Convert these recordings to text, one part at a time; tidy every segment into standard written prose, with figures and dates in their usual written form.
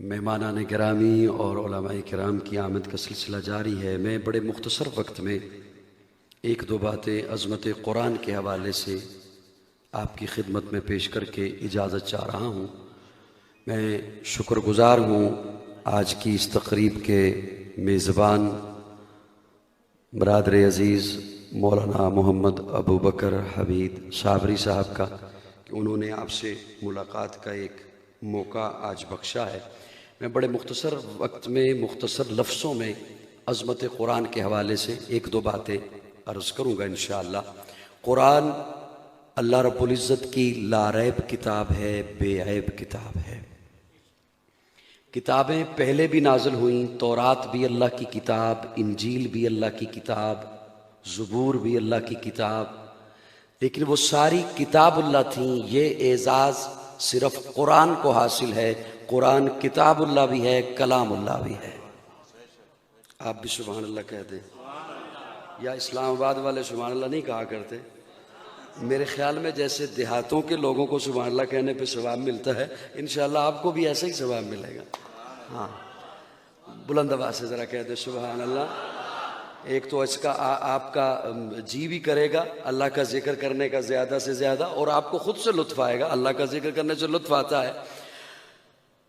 مہمانان گرامی اور علماء کرام کی آمد کا سلسلہ جاری ہے۔ میں بڑے مختصر وقت میں ایک دو باتیں عظمت قرآن کے حوالے سے آپ کی خدمت میں پیش کر کے اجازت چاہ رہا ہوں۔ میں شکر گزار ہوں آج کی اس تقریب کے میزبان برادر عزیز مولانا محمد ابو بکر حمید صابری صاحب کا کہ انہوں نے آپ سے ملاقات کا ایک موقع آج بخشا ہے۔ میں بڑے مختصر وقت میں مختصر لفظوں میں عظمت قرآن کے حوالے سے ایک دو باتیں عرض کروں گا انشاءاللہ۔ قرآن اللہ رب العزت کی لاریب کتاب ہے، بے عیب کتاب ہے۔ کتابیں پہلے بھی نازل ہوئیں، تورات بھی اللہ کی کتاب، انجیل بھی اللہ کی کتاب، زبور بھی اللہ کی کتاب، لیکن وہ ساری کتاب اللہ تھیں۔ یہ اعزاز صرف قرآن کو حاصل ہے۔ قرآن کتاب اللہ بھی ہے، کلام اللہ بھی ہے۔ آپ بھی سبحان اللہ کہتے ہیں یا اسلام آباد والے سبحان اللہ نہیں کہا کرتے؟ میرے خیال میں جیسے دیہاتوں کے لوگوں کو سبحان اللہ کہنے پہ ثواب ملتا ہے، انشاءاللہ آپ کو بھی ایسا ہی ثواب ملے گا۔ ہاں بلند آواز سے ذرا کہہ دے سبحان اللہ۔ ایک تو اس کا آپ کا جی بھی کرے گا اللہ کا ذکر کرنے کا زیادہ سے زیادہ، اور آپ کو خود سے لطف آئے گا، اللہ کا ذکر کرنے سے لطف آتا ہے۔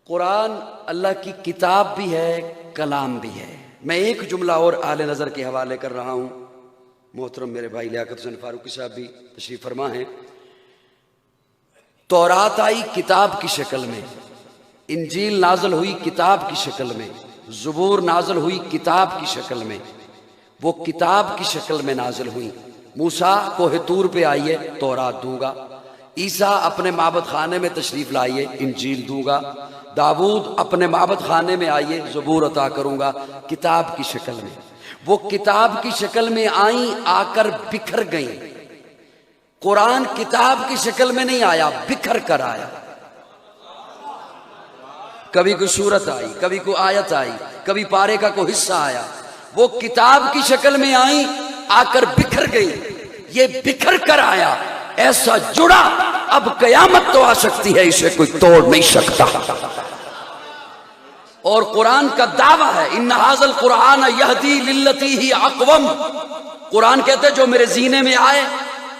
قرآن اللہ کی کتاب بھی ہے، کلام بھی ہے۔ میں ایک جملہ اور اعل نظر کے حوالے کر رہا ہوں۔ محترم میرے بھائی لیاقت حسین فاروقی صاحب بھی تشریف فرما ہیں۔ تورات آئی کتاب کی شکل میں، انجیل نازل ہوئی کتاب کی شکل میں، زبور نازل ہوئی کتاب کی شکل میں، وہ کتاب کی شکل میں نازل ہوئی۔ موسیٰ کوہ طور پہ آئیے تورات دوں گا، عیسیٰ اپنے معبد خانے میں تشریف لائیے انجیل دوں گا، داؤد اپنے معبد خانے میں آئیے زبور عطا کروں گا، کتاب کی شکل میں۔ وہ کتاب کی شکل میں آئیں، آ کر بکھر گئیں۔ قرآن کتاب کی شکل میں نہیں آیا، بکھر کر آیا۔ کبھی کوئی سورت آئی، کبھی کوئی آیت آئی، کبھی پارے کا کوئی حصہ آیا۔ وہ کتاب کی شکل میں آئیں، آ کر بکھر گئی۔ یہ بکھر کر آیا، ایسا جڑا اب قیامت تو آ سکتی ہے، اسے کوئی توڑ نہیں سکتا۔ اور قرآن کا دعویٰ ہے ان ھذا القرآن یہدی للتی ہی اقوم۔ قرآن کہتے جو میرے زینے میں آئے،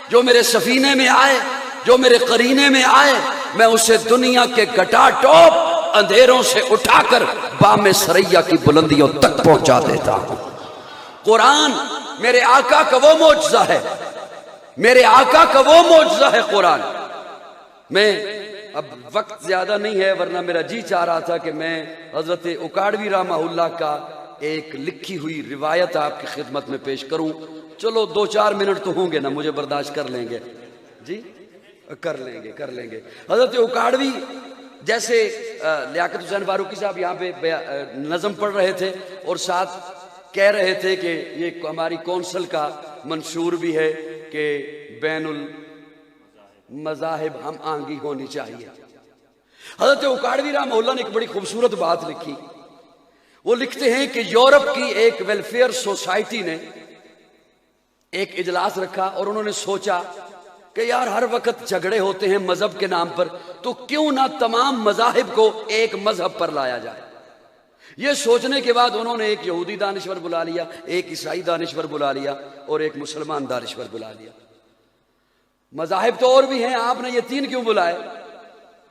جو میرے سفینے میں آئے، جو میرے قرینے میں آئے، میں اسے دنیا کے گٹا ٹوپ اندھیروں سے اٹھا کر بام سریا کی بلندیوں تک پہنچا دیتا ہوں۔ قرآن میرے آقا کا وہ معجزہ ہے، میرے آقا کا وہ معجزہ ہے قرآن۔ میں اب وقت زیادہ نہیں ہے، ورنہ میرا جی چاہ رہا تھا کہ میں حضرت اکاڑوی رحمہ اللہ کا ایک لکھی ہوئی روایت آپ کی خدمت میں پیش کروں۔ چلو 2-4 منٹ تو ہوں گے نا، مجھے برداشت کر لیں گے؟ جی کر لیں گے۔ حضرت اکاڑوی جیسے لیاقت حسین فاروقی صاحب یہاں پہ نظم پڑھ رہے تھے اور ساتھ کہہ رہے تھے کہ یہ ہماری کونسل کا منشور بھی ہے کہ بین المذاہب ہم آہنگی ہونی چاہیے۔ حضرت اکاڑوی رحمہ اللہ نے ایک بڑی خوبصورت بات لکھی۔ وہ لکھتے ہیں کہ یورپ کی ایک ویلفیئر سوسائٹی نے ایک اجلاس رکھا اور انہوں نے سوچا کہ یار ہر وقت جھگڑے ہوتے ہیں مذہب کے نام پر، تو کیوں نہ تمام مذاہب کو ایک مذہب پر لایا جائے۔ یہ سوچنے کے بعد انہوں نے ایک یہودی دانشور بلا لیا، ایک عیسائی دانشور بلا لیا اور ایک مسلمان دانشور بلا لیا۔ مذاہب تو اور بھی ہیں، آپ نے یہ 3 کیوں بلائے؟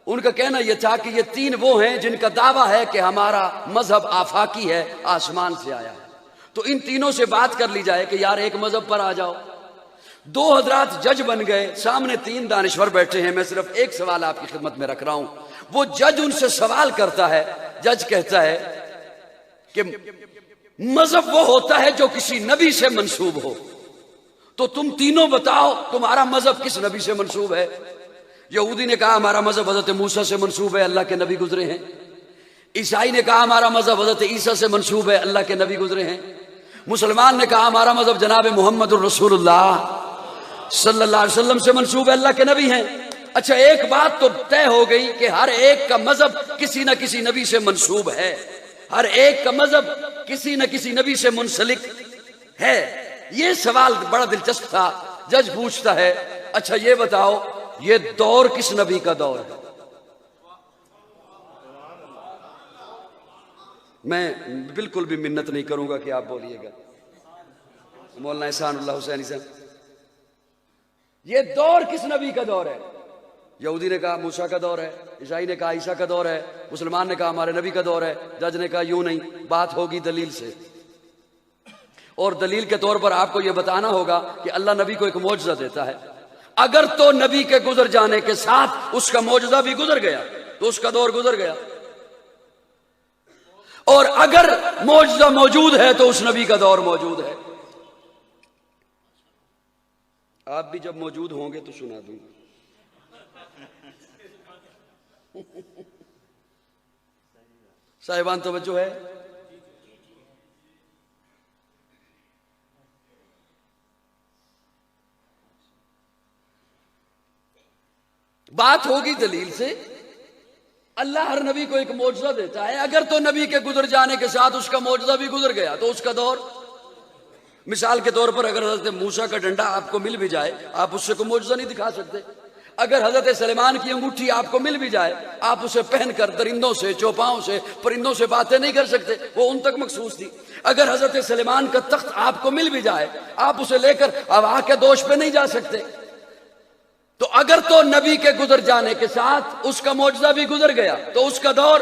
ان کا کہنا یہ تھا کہ یہ 3 وہ ہیں جن کا دعویٰ ہے کہ ہمارا مذہب آفاقی ہے، آسمان سے آیا ہے، تو ان تینوں سے بات کر لی جائے کہ یار ایک مذہب پر آ جاؤ۔ 2 حضرات جج بن گئے، سامنے 3 دانشور بیٹھے ہیں۔ میں صرف ایک سوال آپ کی خدمت میں رکھ رہا ہوں۔ وہ جج ان سے سوال کرتا ہے، جج کہتا ہے کہ مذہب وہ ہوتا ہے جو کسی نبی سے منسوب ہو، تو تم تینوں بتاؤ تمہارا مذہب کس نبی سے منسوب ہے؟ یہودی نے کہا ہمارا مذہب حضرت موسیٰ سے منسوب ہے، اللہ کے نبی گزرے ہیں۔ عیسائی نے کہا ہمارا مذہب حضرت عیسیٰ سے منسوب ہے، اللہ کے نبی گزرے ہیں۔ مسلمان نے کہا ہمارا مذہب جناب محمد الرسول اللہ صلی اللہ علیہ وسلم سے منسوب ہے، اللہ کے نبی ہیں۔ اچھا ایک بات تو طے ہو گئی کہ ہر ایک کا مذہب کسی نہ کسی نبی سے منسوب ہے، ہر ایک کا مذہب کسی نہ کسی نبی سے منسلک ہے۔ یہ سوال بڑا دلچسپ تھا۔ جج پوچھتا ہے اچھا یہ بتاؤ یہ دور کس نبی کا دور ہے؟ میں بالکل بھی منت نہیں کروں گا کہ آپ بولیے گا، مولانا احسان اللہ حسینی صاحب۔ یہ دور کس نبی کا دور ہے؟ یہودی نے کہا موسیٰ کا دور ہے، عیسائی نے کہا عیسیٰ کا دور ہے، مسلمان نے کہا ہمارے نبی کا دور ہے، جج نے کہا یوں نہیں، بات ہوگی دلیل سے، اور دلیل کے طور پر آپ کو یہ بتانا ہوگا کہ اللہ نبی کو ایک معجزہ دیتا ہے، اگر تو نبی کے گزر جانے کے ساتھ اس کا معجزہ بھی گزر گیا تو اس کا دور گزر گیا، اور اگر معجزہ موجود ہے تو اس نبی کا دور موجود ہے۔ آپ بھی جب موجود ہوں گے تو سنا دوں گا۔ صاحبان توجہ ہے؟ بات ہوگی دلیل سے، اللہ ہر نبی کو ایک معجزہ دیتا ہے، اگر تو نبی کے گزر جانے کے ساتھ اس کا معجزہ بھی گزر گیا تو اس کا دور، مثال کے طور پر اگر حضرت موسیٰ کا ڈنڈا آپ کو مل بھی جائے آپ اس سے کوئی معجزہ نہیں دکھا سکتے، اگر حضرت سلیمان کی انگوٹھی آپ کو مل بھی جائے آپ اسے پہن کر درندوں سے، چوپاؤں سے، پرندوں سے باتیں نہیں کر سکتے، وہ ان تک مخصوص تھی۔ اگر حضرت سلیمان کا تخت آپ کو مل بھی جائے آپ اسے لے کر ہوا کے دوش پہ نہیں جا سکتے۔ تو اگر تو نبی کے گزر جانے کے ساتھ اس کا معجزہ بھی گزر گیا تو اس کا دور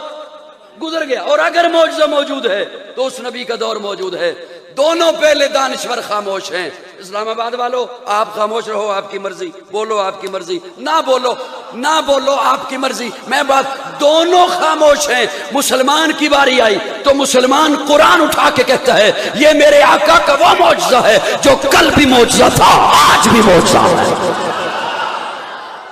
گزر گیا، اور اگر معجزہ موجود ہے تو اس نبی کا دور موجود ہے۔ دونوں پہلے دانشور خاموش ہیں۔ اسلام آباد والو آپ خاموش رہو، آپ کی مرضی، بولو آپ کی مرضی، نہ بولو آپ کی مرضی، میں بات، دونوں خاموش ہیں۔ مسلمان کی باری آئی تو مسلمان قرآن اٹھا کے کہتا ہے یہ میرے آقا کا وہ معجزہ ہے جو کل بھی معجزہ تھا آج بھی معجزہ ہے،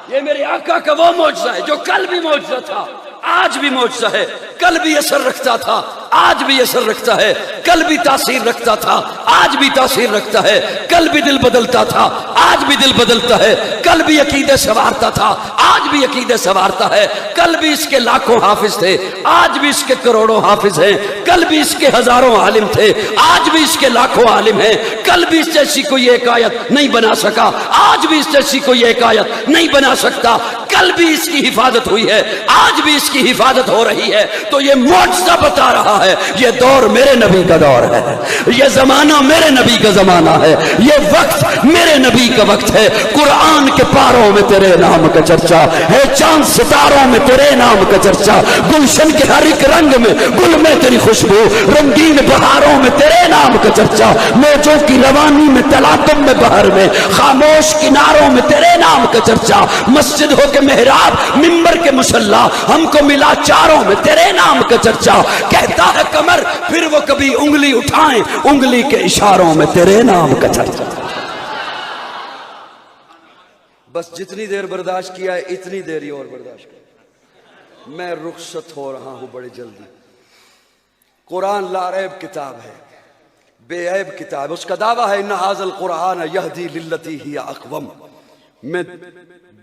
یہ میرے آقا کا وہ معجزہ ہے جو کل بھی معجزہ تھا آج بھی معجزہ ہے، کل بھی اثر رکھتا تھا آج بھی اثر رکھتا ہے، کل بھی تاثیر رکھتا تھا آج بھی تاثیر رکھتا ہے، کل بھی دل بدلتا تھا آج بھی دل بدلتا ہے، کل بھی عقیدے سنوارتا تھا آج بھی عقیدے سنوارتا ہے، کل بھی اس کے لاکھوں حافظ تھے آج بھی اس کے کروڑوں حافظ ہیں، کل بھی اس کے ہزاروں عالم تھے آج بھی اس کے لاکھوں عالم ہیں، کل بھی اس جیسی کوئی ایک آیت نہیں بنا سکا آج بھی اس جیسی کوئی ایک آیت نہیں بنا سکتا، کل بھی اس کی حفاظت ہوئی ہے آج بھی اس کی حفاظت ہو رہی ہے۔ تو یہ معجزہ بتا رہا ہے یہ دور میرے نبی کا دور ہے، یہ زمانہ میرے نبی کا زمانہ ہے، یہ وقت میرے نبی کا وقت ہے۔ قرآن کے پاروں میں تیرے نام کا چرچا ہے، چاند ستاروں میں تیرے نام کا چرچا، گلشن کے ہر ایک رنگ میں گل میں تیری خوشبو، رنگین بہاروں میں تیرے نام کا چرچا، موجوں کی روانی میں تلاطم میں بہر میں، خاموش کناروں میں تیرے نام کا چرچا، مسجد ہو کے محراب منبر کے مصلی ہم کو ملا چاروں میں تیرے نام کا چرچا، کہتا ہے قمر پھر وہ کبھی انگلی اٹھائیں انگلی کے اشاروں میں تیرے نام کا چرچا۔ بس جتنی دیر برداشت کیا ہے اتنی دیر ہی اور برداشت کیا، میں رخصت ہو رہا ہوں بڑی جلدی۔ قرآن لا ریب کتاب ہے، بے عیب کتاب، اس کا دعویٰ ہے ان ھذا القرآن یہدی للتی ہی اقوم، میں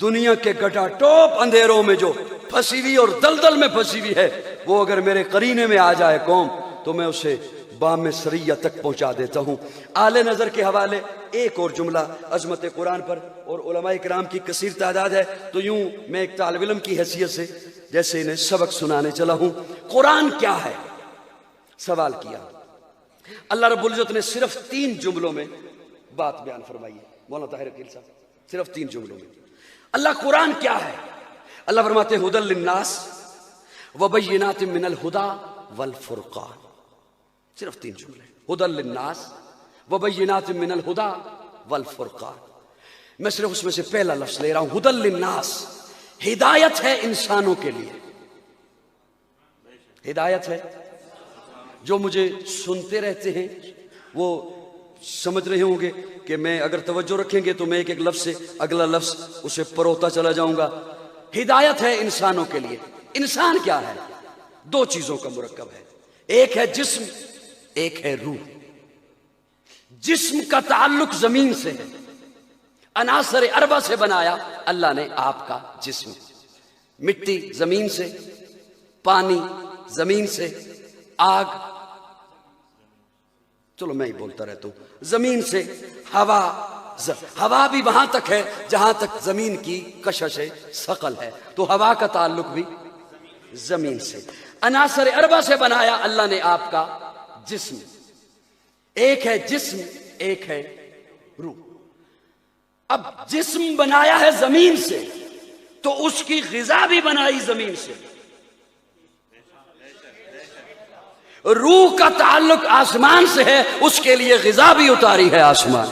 دنیا کے گٹا ٹوپ اندھیروں میں جو پھنسی ہوئی اور دلدل میں پھنسی ہوئی ہے وہ اگر میرے قرینے میں آ جائے قوم تو میں اسے بام سریہ تک پہنچا دیتا ہوں۔ آل نظر کے حوالے ایک اور جملہ عظمت قرآن پر، اور علماء کرام کی کثیر تعداد ہے تو یوں میں ایک طالب علم کی حیثیت سے جیسے انہیں سبق سنانے چلا ہوں۔ قرآن کیا ہے سوال کیا، اللہ رب العزت نے صرف 3 جملوں میں بات بیان فرمائی ہے، مولانا طاہر عقیل صاحب، صرف 3 جملوں میں اللہ قرآن کیا ہے۔ اللہ فرماتے ہیں ھدی للناس وبینات من الہدی والفرقان، صرف 3 جملے، ھدی للناس وبینات من الہدی والفرقان۔ میں صرف اس میں سے پہلا لفظ لے رہا ہوں، ھدی للناس، ہدایت ہے انسانوں کے لیے، ہدایت ہے۔ جو مجھے سنتے رہتے ہیں وہ سمجھ رہے ہوں گے کہ میں اگر توجہ رکھیں گے تو میں ایک ایک لفظ سے اگلا لفظ اسے پروتا چلا جاؤں گا۔ ہدایت ہے انسانوں کے لیے۔ انسان کیا ہے؟ 2 چیزوں کا مرکب ہے، ایک ہے جسم ایک ہے روح۔ جسم کا تعلق زمین سے ہے، عناصر اربع سے بنایا اللہ نے آپ کا جسم، مٹی زمین سے، پانی زمین سے، آگ، چلو میں ہی بولتا رہتا ہوں، زمین سے، ہوا بھی وہاں تک ہے جہاں تک زمین کی کشش ثقل ہے، تو ہوا کا تعلق بھی زمین سے. عناصر اربع سے بنایا اللہ نے آپ کا جسم. ایک ہے جسم، ایک ہے روح. اب جسم بنایا ہے زمین سے تو اس کی غذا بھی بنائی زمین سے. روح کا تعلق آسمان سے ہے، اس کے لیے غذا بھی اتاری ہے آسمان.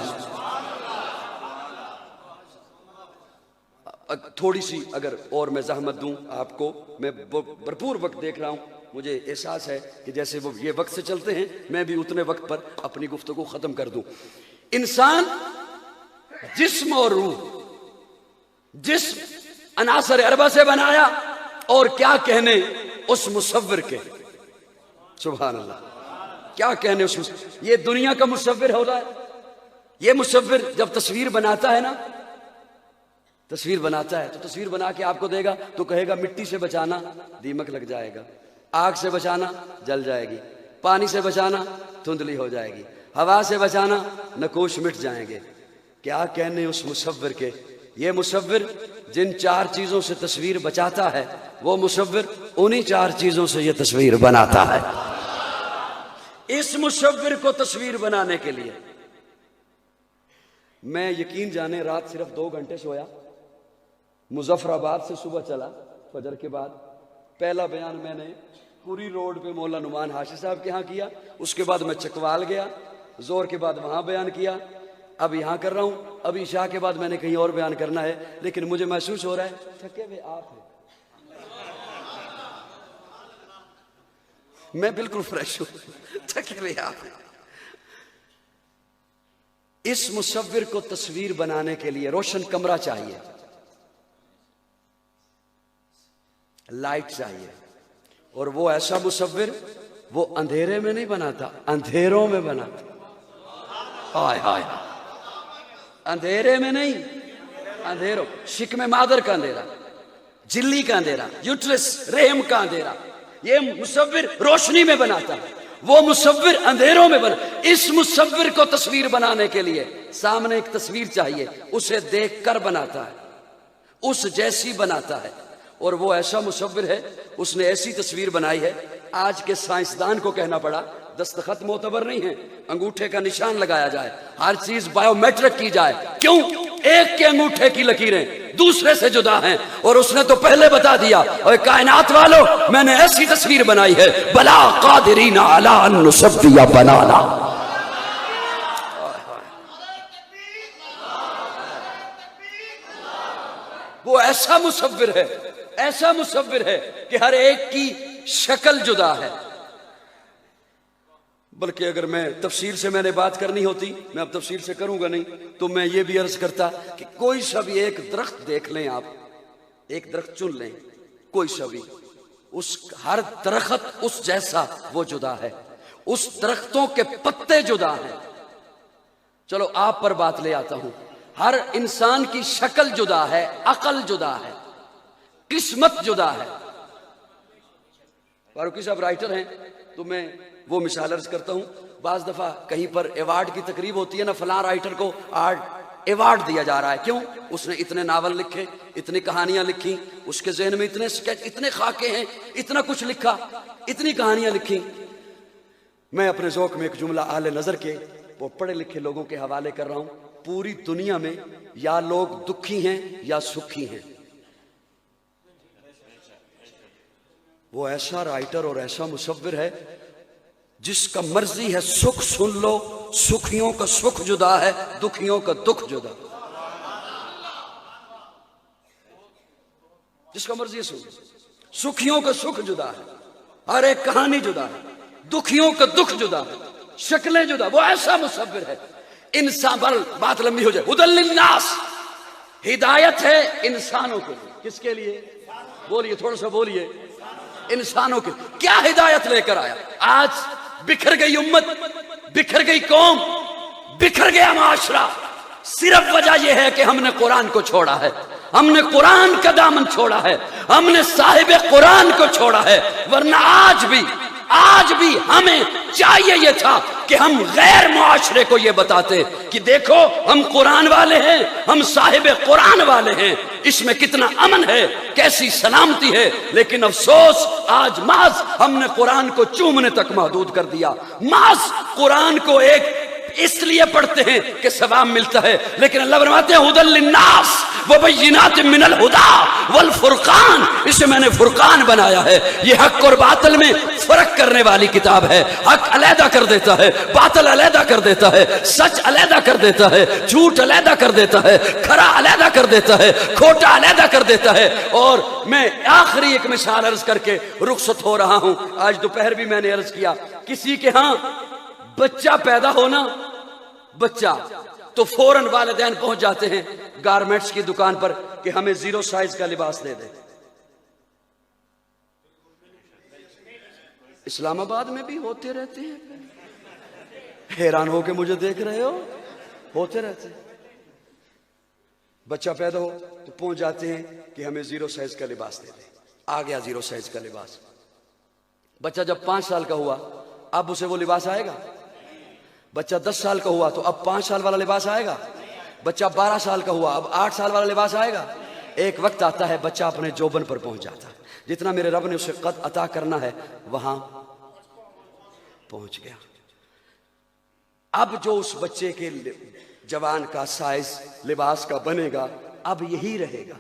تھوڑی سی اگر اور میں زحمت دوں آپ کو، میں بھرپور وقت دیکھ رہا ہوں، مجھے احساس ہے کہ جیسے وہ یہ وقت سے چلتے ہیں میں بھی اتنے وقت پر اپنی گفتگو ختم کر دوں. انسان جسم اور روح، جسم عناصر اربع سے بنایا، اور کیا کہنے اس مصور کے. سبحان اللہ، کیا کہنے اس مصور. یہ دنیا کا مصور ہو رہا ہے. یہ مصور جب تصویر بناتا ہے نا، تصویر بناتا ہے تو تصویر بنا کے آپ کو دے گا تو کہے گا مٹی سے بچانا دیمک لگ جائے گا، آگ سے بچانا جل جائے گی، پانی سے بچانا دھندلی ہو جائے گی، ہوا سے بچانا نقوش مٹ جائیں گے. کیا کہنے اس مصور کے. یہ مصور جن چار چیزوں سے تصویر بچاتا ہے، وہ مصور انہی چار چیزوں سے یہ تصویر بناتا ہے. اس مصور کو تصویر بنانے کے لیے میں یقین جانے رات صرف 2 گھنٹے سویا. مظفر آباد سے صبح چلا فجر کے بعد. پہلا بیان میں نے پوری روڈ پہ مولا نعمان ہاشمی صاحب کے ہاں کیا، اس کے بعد میں چکوال گیا، زور کے بعد وہاں بیان کیا، اب یہاں کر رہا ہوں. اب عشاء کے بعد میں نے کہیں اور بیان کرنا ہے، لیکن مجھے محسوس ہو رہا ہے تھکے ہوئے آپ ہیں. میں بالکل فریش ہوں، تھکے ہوئے آپ ہیں. اس مصور کو تصویر بنانے کے لیے روشن کمرہ چاہیے، لائٹ چاہیے. اور وہ ایسا مصور وہ اندھیرے میں نہیں بناتا، اندھیروں میں بناتا. ہائے ہائے، اندھیرے میں نہیں، اندھیروں. شکم مادر کا اندھیرا، جلی کا اندھیرا، یوٹرس رحم کا اندھیرا، یہ مصور روشنی میں بناتا ہے. وہ مصور اندھیروں میں بنا. اس مصور کو تصویر بنانے کے لیے سامنے ایک تصویر چاہیے، اسے دیکھ کر بناتا ہے، اس جیسی بناتا ہے. اور وہ ایسا مصور ہے، اس نے ایسی تصویر بنائی ہے. آج کے سائنسدان کو کہنا پڑا دستخط معتبر نہیں ہے، انگوٹھے کا نشان لگایا جائے، ہر چیز بایو میٹرک کی جائے. کیوں؟ ایک کے انگوٹھے کی لکیریں دوسرے سے جدا ہیں. اور اس نے تو پہلے بتا دیا، اور کائنات والو میں نے ایسی تصویر بنائی ہے، بلا قادرین علی ان نسوی بنانا. وہ ایسا مصور ہے، ایسا مصور ہے کہ ہر ایک کی شکل جدا ہے. بلکہ اگر میں تفصیل سے میں نے بات کرنی ہوتی، میں اب تفصیل سے کروں گا نہیں، تو میں یہ بھی عرض کرتا کہ کوئی سا بھی ایک درخت دیکھ لیں، آپ ایک درخت چن لیں، کوئی سا بھی، اس ہر درخت اس جیسا وہ جدا ہے، اس درختوں کے پتے جدا ہیں. چلو آپ پر بات لے آتا ہوں. ہر انسان کی شکل جدا ہے، عقل جدا ہے، قسمت جدا ہے. فاروقی صاحب رائٹر ہیں تو میں وہ مثال عرض کرتا ہوں. بعض دفعہ کہیں پر ایوارڈ کی تقریب ہوتی ہے نا، فلاں رائٹر کو ایوارڈ دیا جا رہا ہے. کیوں؟ اس نے اتنے ناول لکھے، اتنی کہانیاں لکھی، اس کے ذہن میں اتنے سکیچ، اتنے خاکے ہیں، اتنا کچھ لکھا، اتنی کہانیاں لکھی. میں اپنے ذوق میں ایک جملہ اہل نظر کے وہ پڑھے لکھے لوگوں کے حوالے کر رہا ہوں. پوری دنیا میں یا لوگ دکھی ہیں یا سکھی ہیں. وہ ایسا رائٹر اور ایسا مصور ہے جس کا مرضی ہے سکھ سن لو، سکھیوں کا سکھ جدا ہے، دکھیوں کا دکھ جدا. جس کا مرضی ہے سن، سکھیوں کا سکھ جدا ہے، ہر ایک کہانی جدا ہے، دکھیوں کا دکھ جدا ہے، شکلیں جدا. وہ ایسا مصور ہے. انسان پر بات لمبی ہو جائے. ہدی للناس، ہدایت ہے انسانوں کے لیے. کس کے لیے؟ بولیے، تھوڑا سا بولیے. انسانوں کے. کیا ہدایت لے کر آیا؟ آج بکھر گئی امت، بکھر گئی قوم، بکھر گیا معاشرہ. صرف وجہ یہ ہے کہ ہم نے قرآن کو چھوڑا ہے، ہم نے قرآن کا دامن چھوڑا ہے، ہم نے صاحب قرآن کو چھوڑا ہے. ورنہ آج بھی آج بھی ہمیں چاہیے یہ تھا کہ ہم غیر معاشرے کو یہ بتاتے کہ دیکھو ہم قرآن والے ہیں، ہم صاحب قرآن والے ہیں، اس میں کتنا امن ہے، کیسی سلامتی ہے. لیکن افسوس آج محض ہم نے قرآن کو چومنے تک محدود کر دیا. محض قرآن کو ایک اس لیے پڑھتے ہیں کہ ثواب ملتا ہے، لیکن اللہ فرماتے ہیں ھدی للناس وبینات من الہدی والفرقان، اسے میں نے فرقان بنایا ہے. یہ حق اور باطل میں فرق کرنے والی کتاب ہے. حق علیحدہ کر دیتا ہے، باطل علیحدہ کر دیتا ہے، سچ علیحدہ کر دیتا ہے، جھوٹ علیحدہ کر دیتا ہے، کھرا علیحدہ کر دیتا ہے، کھوٹا علیحدہ کر دیتا ہے. اور میں آخری ایک مثال عرض کر کے رخصت ہو رہا ہوں. آج دوپہر بھی میں نے عرض کیا، کسی کے ہاں بچہ پیدا ہونا، بچہ تو فوراً والدین پہنچ جاتے ہیں گارمنٹس کی دکان پر کہ ہمیں 0 سائز کا لباس دے دے. اسلام آباد میں بھی ہوتے رہتے ہیں، حیران ہو کے مجھے دیکھ رہے ہو، ہوتے رہتے ہیں. بچہ پیدا ہو تو پہنچ جاتے ہیں کہ ہمیں 0 سائز کا لباس دے دے. آ گیا 0 سائز کا لباس. بچہ جب 5 سال کا ہوا اب اسے وہ لباس آئے گا. بچہ 10 سال کا ہوا تو اب 5 سال والا لباس آئے گا. بچہ 12 سال کا ہوا اب 8 سال والا لباس آئے گا. ایک وقت آتا ہے بچہ اپنے جوبن پر پہنچ جاتا ہے، جتنا میرے رب نے اسے قد عطا کرنا ہے وہاں پہنچ گیا. اب جو اس بچے کے جوان کا سائز لباس کا بنے گا اب یہی رہے گا.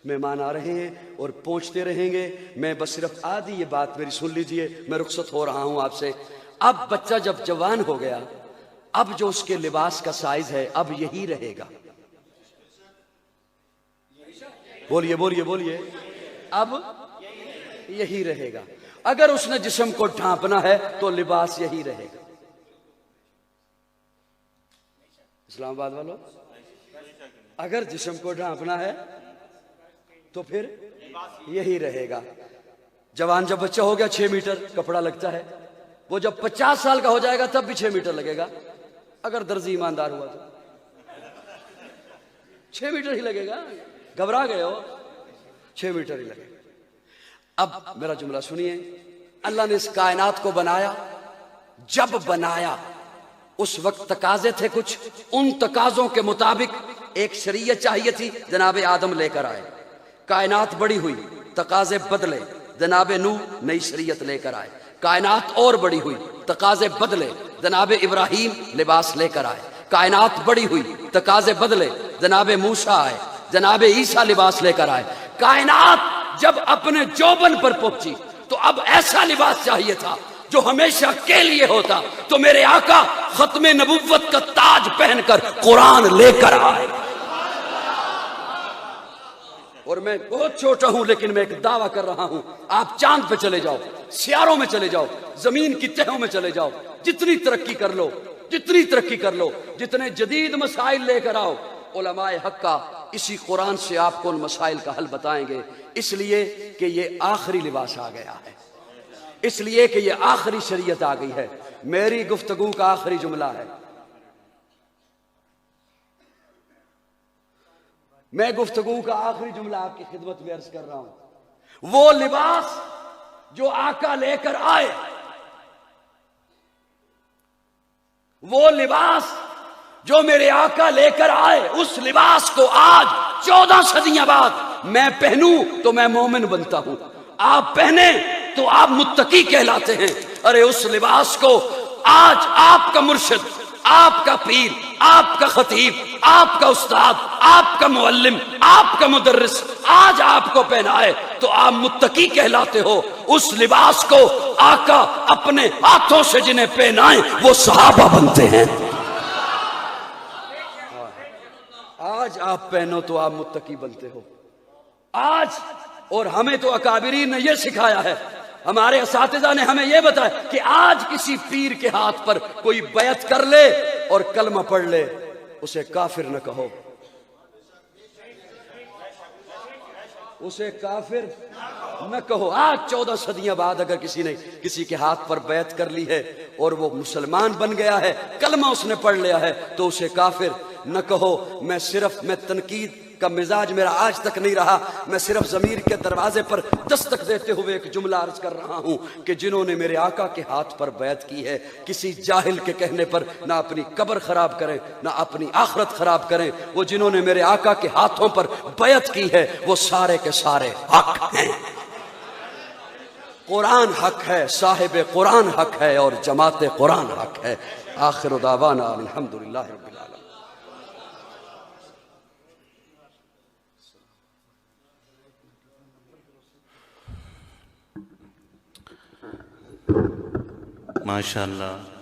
مہمان آ رہے ہیں اور پہنچتے رہیں گے. میں بس صرف آدھی یہ بات میری سن لیجئے، میں رخصت ہو رہا ہوں آپ سے. اب بچہ جب جوان ہو گیا اب جو اس کے لباس کا سائز ہے اب یہی رہے گا. بولیے بولیے بولیے، اب یہی رہے گا. اگر اس نے جسم کو ڈھانپنا ہے تو لباس یہی رہے گا. اسلام آباد والوں، اگر جسم کو ڈھانپنا ہے تو پھر یہی رہے گا. جوان جب بچہ ہو گیا 6 میٹر کپڑا لگتا ہے، وہ جب 50 سال کا ہو جائے گا تب بھی 6 میٹر لگے گا. اگر درزی ایماندار ہوا تو 6 میٹر ہی لگے گا. گھبرا گئے ہو، 6 میٹر ہی لگے گا. اب میرا جملہ سنیے. اللہ نے اس کائنات کو بنایا، جب بنایا اس وقت تقاضے تھے کچھ، ان تقاضوں کے مطابق ایک شریعت چاہیے تھی، جناب آدم لے کر آئے. کائنات بڑی ہوئی، تقاضے بدلے، جناب نوح نئی شریعت لے کر آئے. کائنات اور بڑی ہوئی، تقاضے بدلے، جناب ابراہیم لباس لے کر آئے. کائنات بڑی ہوئی، تقاضے بدلے، جناب موسیٰ آئے، جناب عیسیٰ لباس لے کر آئے. کائنات جب اپنے جوبن پر پہنچی تو اب ایسا لباس چاہیے تھا جو ہمیشہ کے لیے ہوتا. تو میرے آقا ختم نبوت کا تاج پہن کر قرآن لے کر آئے. اور میں بہت چھوٹا ہوں لیکن میں ایک دعویٰ کر رہا ہوں، آپ چاند پہ چلے جاؤ، سیاروں میں چلے جاؤ، زمین کی تہوں میں چلے جاؤ، جتنی ترقی کر لو، جتنی ترقی کر لو، جتنے جدید مسائل لے کر آؤ، علماء حق کا اسی قرآن سے آپ کو ان مسائل کا حل بتائیں گے. اس لیے کہ یہ آخری لباس آ گیا ہے، اس لیے کہ یہ آخری شریعت آ گئی ہے. میری گفتگو کا آخری جملہ ہے، میں گفتگو کا آخری جملہ آپ کی خدمت میں عرض کر رہا ہوں. وہ لباس جو آقا لے کر آئے، وہ لباس جو میرے آقا لے کر آئے، اس لباس کو آج 14 صدیاں بعد میں پہنوں تو میں مومن بنتا ہوں، آپ پہنے تو آپ متقی کہلاتے ہیں. ارے اس لباس کو آج آپ کا مرشد، آپ کا پیر، آپ کا خطیب، آپ کا استاد، آپ کا معلم، آپ کا مدرس آج آپ کو پہنائے تو آپ متقی کہلاتے ہو. اس لباس کو آقا اپنے ہاتھوں سے جنہیں پہنائیں وہ صحابہ بنتے ہیں. آج آپ پہنو تو آپ متقی بنتے ہو آج. اور ہمیں تو اکابرین نے یہ سکھایا ہے، ہمارے اساتذہ نے ہمیں یہ بتایا کہ آج کسی پیر کے ہاتھ پر کوئی بیعت کر لے اور کلمہ پڑھ لے، اسے کافر نہ کہو، اسے کافر نہ کہو. آج 14 صدیاں بعد اگر کسی نے کسی کے ہاتھ پر بیعت کر لی ہے اور وہ مسلمان بن گیا ہے، کلمہ اس نے پڑھ لیا ہے، تو اسے کافر نہ کہو. میں تنقید کا مزاج میرا آج تک نہیں رہا. میں صرف ضمیر کے دروازے پر دستک دیتے ہوئے ایک جملہ عرض کر رہا ہوں کہ جنہوں نے میرے آقا کے ہاتھ پر بیعت کی ہے، کسی جاہل کے کہنے پر نہ اپنی قبر خراب کریں نہ اپنی آخرت خراب کریں. وہ جنہوں نے میرے آقا کے ہاتھوں پر بیعت کی ہے وہ سارے کے سارے حق ہیں. قرآن حق ہے، صاحب قرآن حق ہے، اور جماعت قرآن حق ہے. آخر دعوانا الحمدللہ رب العالمین. ماشاءاللہ